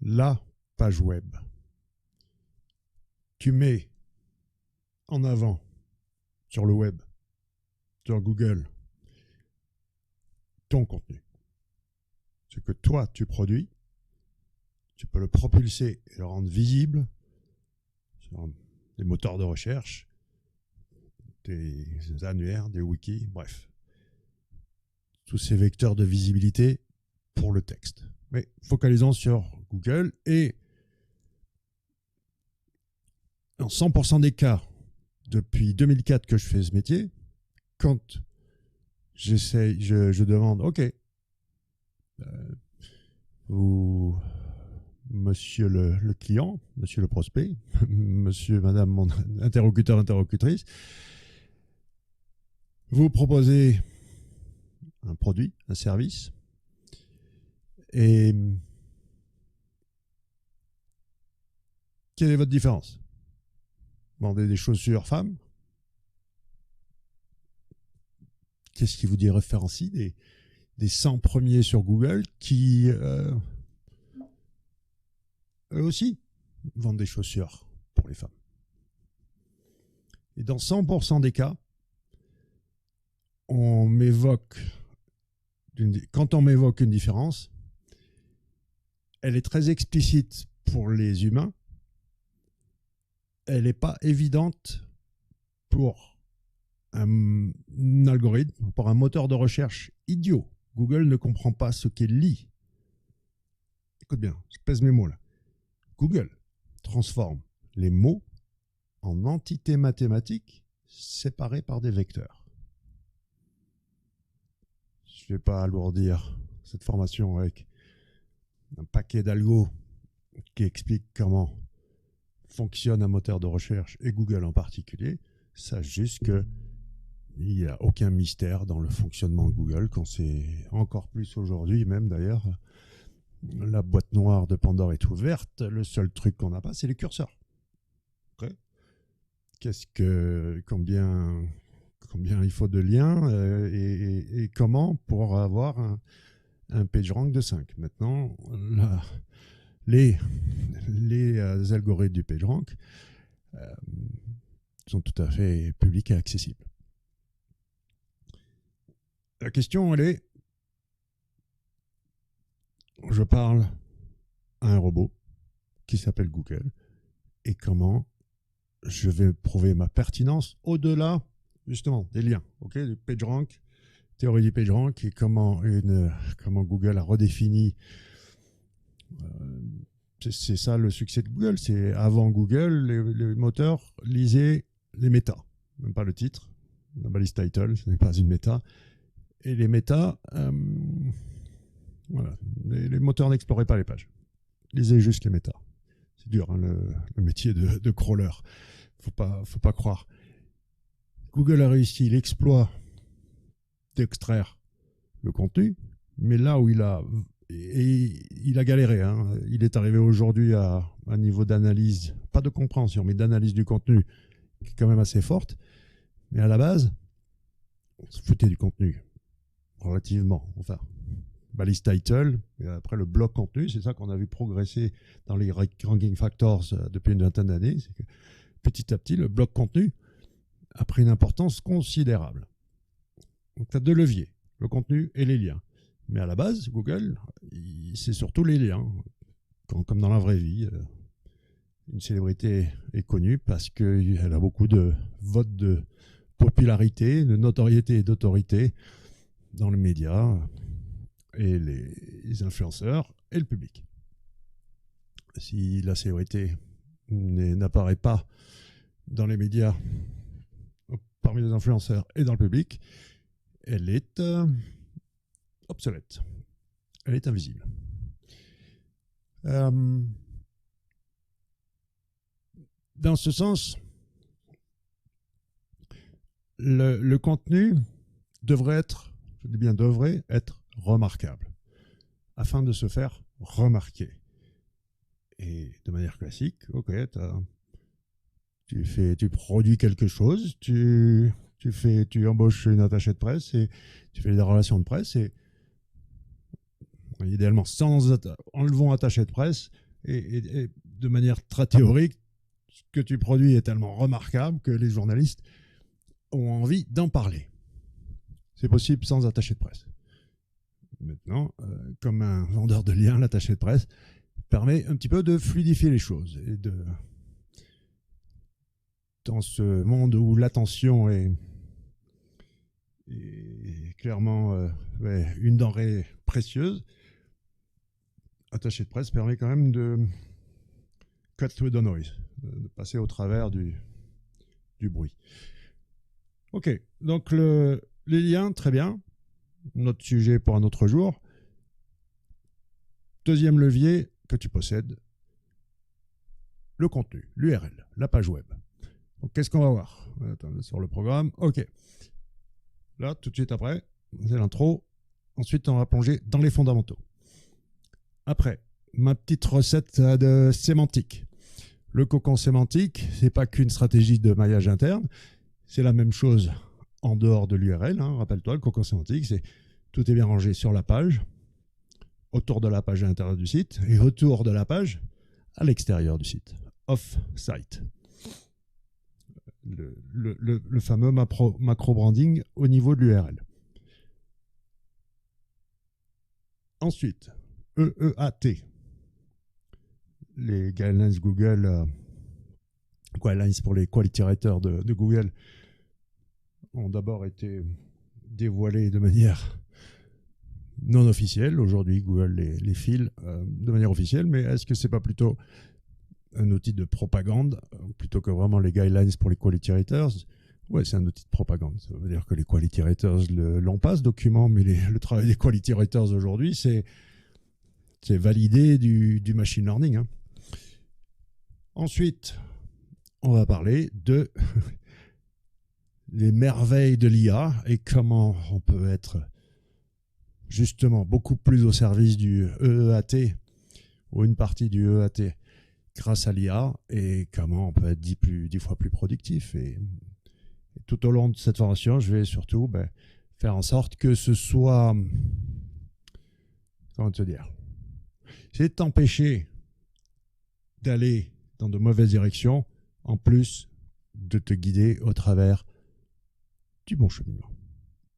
la page web. Tu mets en avant sur le web, sur Google, ton contenu. Ce que toi, tu produis, tu peux le propulser et le rendre visible sur des moteurs de recherche, des annuaires, des wikis, bref. Tous ces vecteurs de visibilité pour le texte. Mais focalisons sur Google et dans 100% des cas, depuis 2004 que je fais ce métier, quand j'essaye, je demande, OK, monsieur le client, monsieur le prospect, monsieur, madame, mon interlocuteur, interlocutrice, vous proposez un produit, un service, et quelle est votre différence? Vendez des chaussures femmes? Qu'est-ce qui vous différencie des 100 premiers sur Google qui, eux aussi, vendent des chaussures pour les femmes? Et dans 100% des cas, quand on m'évoque une différence, elle est très explicite pour les humains, elle n'est pas évidente pour un algorithme, pour un moteur de recherche idiot. Google ne comprend pas ce qu'elle lit. Écoute bien, je pèse mes mots là. Google transforme les mots en entités mathématiques séparées par des vecteurs. Je ne vais pas alourdir cette formation avec un paquet d'algos qui expliquent comment fonctionne un moteur de recherche, et Google en particulier. Sache juste qu'il n'y a aucun mystère dans le fonctionnement de Google, quand c'est encore plus aujourd'hui même d'ailleurs. La boîte noire de Pandore est ouverte, le seul truc qu'on n'a pas, c'est les curseurs. Okay. Combien il faut de liens et comment pour avoir un PageRank de 5. Maintenant, les algorithmes du PageRank sont tout à fait publics et accessibles. La question, elle est, je parle à un robot qui s'appelle Google et comment je vais prouver ma pertinence au-delà, justement, des liens, okay, du PageRank, théorie du PageRank, et comment Google a redéfini. C'est ça le succès de Google. C'est avant Google, les moteurs lisaient les méta, même pas le titre. La balise title, ce n'est pas une méta. Et les méta, voilà, les moteurs n'exploraient pas les pages. Ils lisaient juste les méta. C'est dur, hein, le métier de crawler. Faut pas croire. Google a réussi l'exploit d'extraire le contenu, mais là où il a galéré, hein. Il est arrivé aujourd'hui à un niveau d'analyse, pas de compréhension, mais d'analyse du contenu qui est quand même assez forte. Mais à la base, on se foutait du contenu, relativement. Enfin, balise title, et après le bloc contenu, c'est ça qu'on a vu progresser dans les ranking factors depuis une vingtaine d'années. C'est que petit à petit, le bloc contenu a pris une importance considérable. Donc, tu as deux leviers, le contenu et les liens. Mais à la base, Google, c'est surtout les liens. Comme dans la vraie vie, une célébrité est connue parce qu'elle a beaucoup de votes de popularité, de notoriété et d'autorité dans les médias et les influenceurs et le public. Si la célébrité n'apparaît pas dans les médias, parmi les influenceurs et dans le public, elle est obsolète. Elle est invisible. Dans ce sens, le contenu devrait être, je dis bien devrait être remarquable, afin de se faire remarquer. Et de manière classique, ok, tu produis quelque chose, tu embauches une attachée de presse et tu fais des relations de presse et idéalement enlevons attaché de presse et de manière très théorique, ce que tu produis est tellement remarquable que les journalistes ont envie d'en parler. C'est possible sans attaché de presse. Maintenant, comme un vendeur de liens, l'attaché de presse permet un petit peu de fluidifier les choses. Et dans ce monde où l'attention est clairement une denrée précieuse, attaché de presse permet quand même de cut through the noise, de passer au travers du bruit. Ok, donc les liens, très bien. Notre sujet pour un autre jour. Deuxième levier que tu possèdes, le contenu, l'URL, la page web. Donc, qu'est-ce qu'on va voir? Attends, sur le programme. Ok. Là, tout de suite après, c'est l'intro. Ensuite, on va plonger dans les fondamentaux. Après, ma petite recette de sémantique. Le cocon sémantique, c'est pas qu'une stratégie de maillage interne, c'est la même chose en dehors de l'URL. Hein. Rappelle-toi, le cocon sémantique, c'est tout est bien rangé sur la page, autour de la page à l'intérieur du site, et autour de la page à l'extérieur du site, off-site. Le fameux macro-branding au niveau de l'URL. Ensuite, EEAT. Les guidelines Google, guidelines pour les quality writers de Google ont d'abord été dévoilés de manière non officielle. Aujourd'hui, Google les file de manière officielle, mais est-ce que c'est pas plutôt un outil de propagande plutôt que vraiment les guidelines pour les quality writers? Ouais, c'est un outil de propagande. Ça veut dire que les quality writers l'ont pas, ce document, mais le travail des quality writers aujourd'hui, c'est valider du machine learning. Hein. Ensuite, on va parler de les merveilles de l'IA et comment on peut être justement beaucoup plus au service du EEAT ou une partie du EEAT grâce à l'IA et comment on peut être 10 fois plus productif. Et tout au long de cette formation, je vais surtout faire en sorte que ce soit, comment te dire, c'est de t'empêcher d'aller dans de mauvaises directions, en plus de te guider au travers du bon cheminement.